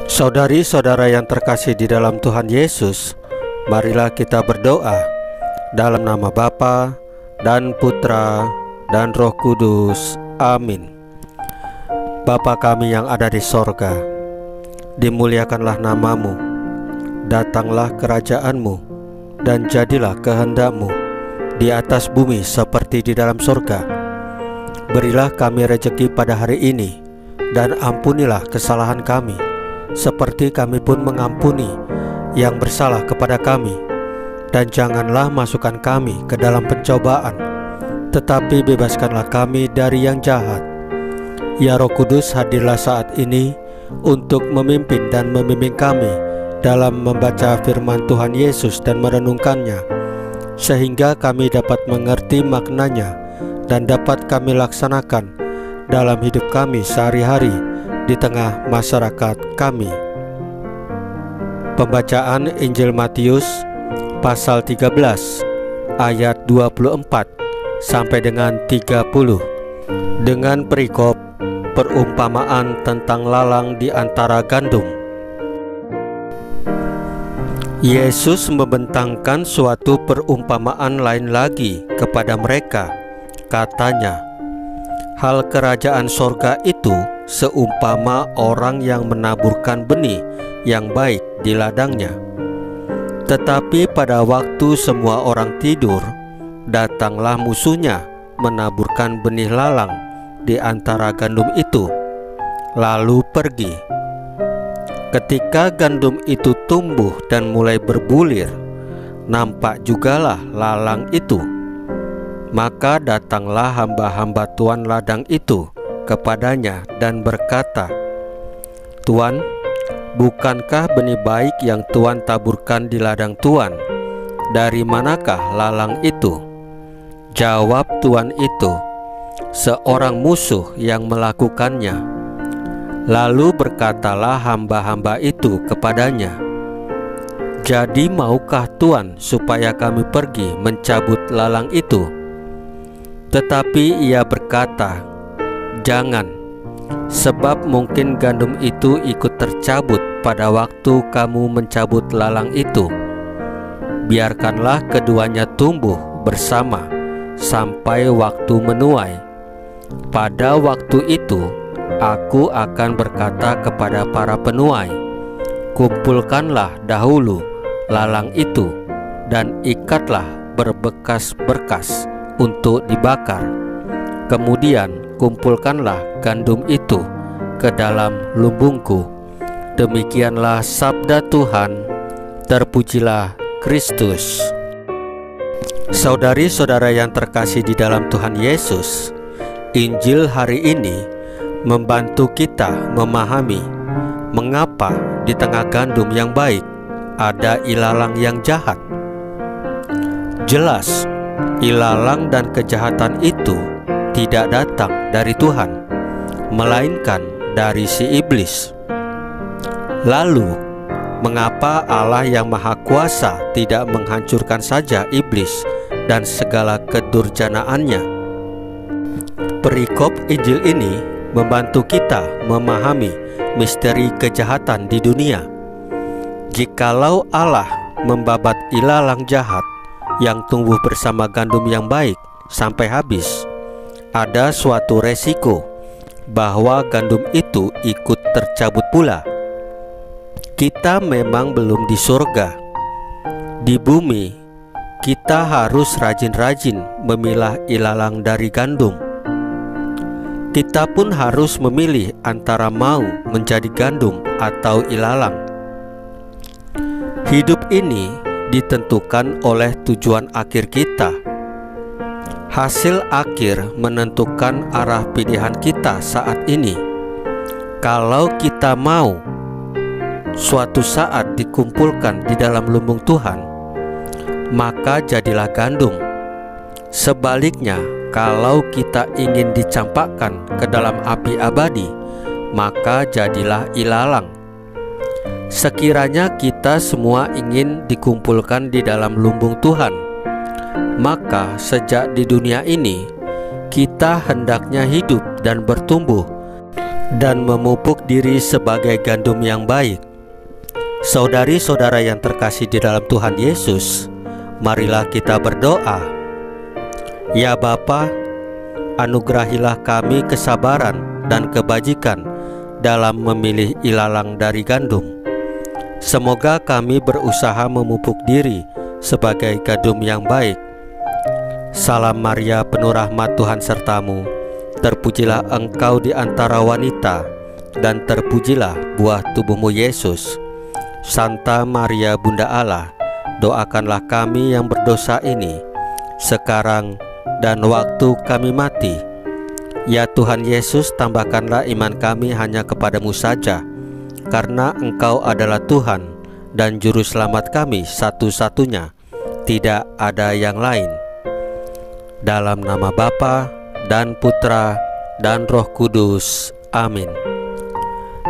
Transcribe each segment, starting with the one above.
Saudari-saudara yang terkasih di dalam Tuhan Yesus, marilah kita berdoa dalam nama Bapa dan Putra dan Roh Kudus. Amin. Bapa kami yang ada di sorga, dimuliakanlah namamu, datanglah kerajaanmu, dan jadilah kehendakmu di atas bumi seperti di dalam sorga. Berilah kami rejeki pada hari ini, dan ampunilah kesalahan kami, seperti kami pun mengampuni yang bersalah kepada kami. Dan janganlah masukkan kami ke dalam pencobaan, tetapi bebaskanlah kami dari yang jahat. Ya Roh Kudus, hadirlah saat ini untuk memimpin dan membimbing kami dalam membaca firman Tuhan Yesus dan merenungkannya, sehingga kami dapat mengerti maknanya dan dapat kami laksanakan dalam hidup kami sehari-hari di tengah masyarakat kami. Pembacaan Injil Matius pasal 13 ayat 24 sampai dengan 30 dengan perikop perumpamaan tentang lalang di antara gandum. Yesus membentangkan suatu perumpamaan lain lagi kepada mereka. Katanya, hal kerajaan sorga itu seumpama orang yang menaburkan benih yang baik di ladangnya. Tetapi pada waktu semua orang tidur, datanglah musuhnya menaburkan benih lalang di antara gandum itu, lalu pergi. Ketika gandum itu tumbuh dan mulai berbulir, nampak jugalah lalang itu. Maka datanglah hamba-hamba tuan ladang itu kepadanya dan berkata, "Tuan, bukankah benih baik yang Tuan taburkan di ladang Tuan? Dari manakah lalang itu?" Jawab tuan itu, "Seorang musuh yang melakukannya." Lalu berkatalah hamba-hamba itu kepadanya, "Jadi maukah Tuan supaya kami pergi mencabut lalang itu?" Tetapi ia berkata, "Jangan, sebab mungkin gandum itu ikut tercabut pada waktu kamu mencabut lalang itu. Biarkanlah keduanya tumbuh bersama sampai waktu menuai. Pada waktu itu aku akan berkata kepada para penuai, kumpulkanlah dahulu lalang itu dan ikatlah berbekas-berkas untuk dibakar. Kemudian kumpulkanlah gandum itu ke dalam lumbungku." Demikianlah sabda Tuhan. Terpujilah Kristus. Saudari-saudara yang terkasih di dalam Tuhan Yesus, Injil hari ini membantu kita memahami mengapa di tengah gandum yang baik ada ilalang yang jahat. Jelas, ilalang dan kejahatan itu tidak datang dari Tuhan, melainkan dari si iblis. Lalu, mengapa Allah yang Maha Kuasa tidak menghancurkan saja iblis dan segala kedurjanaannya? Perikop Injil ini membantu kita memahami misteri kejahatan di dunia. Jikalau Allah membabat ilalang jahat yang tumbuh bersama gandum yang baik sampai habis, ada suatu resiko bahwa gandum itu ikut tercabut pula. Kita memang belum di surga. Di bumi, kita harus rajin-rajin memilah ilalang dari gandum. Kita pun harus memilih antara mau menjadi gandum atau ilalang. Hidup ini ditentukan oleh tujuan akhir kita. Hasil akhir menentukan arah pilihan kita saat ini. Kalau kita mau suatu saat dikumpulkan di dalam lumbung Tuhan, maka jadilah gandum. Sebaliknya, kalau kita ingin dicampakkan ke dalam api abadi, maka jadilah ilalang. Sekiranya kita semua ingin dikumpulkan di dalam lumbung Tuhan, maka sejak di dunia ini kita hendaknya hidup dan bertumbuh dan memupuk diri sebagai gandum yang baik. Saudari-saudara yang terkasih di dalam Tuhan Yesus, marilah kita berdoa. Ya Bapa, anugerahilah kami kesabaran dan kebajikan dalam memilih ilalang dari gandum. Semoga kami berusaha memupuk diri sebagai gandum yang baik. Salam Maria, penuh rahmat, Tuhan sertamu. Terpujilah engkau di antara wanita, dan terpujilah buah tubuhmu Yesus. Santa Maria Bunda Allah, doakanlah kami yang berdosa ini, sekarang dan waktu kami mati. Ya Tuhan Yesus, tambahkanlah iman kami hanya kepadamu saja, karena Engkau adalah Tuhan dan Juru Selamat kami satu-satunya, tidak ada yang lain. Dalam nama Bapa dan Putra dan Roh Kudus. Amin.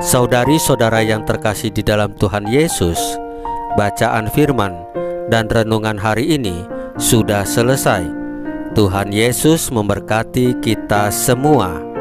Saudari-saudara yang terkasih di dalam Tuhan Yesus, bacaan firman dan renungan hari ini sudah selesai. Tuhan Yesus memberkati kita semua.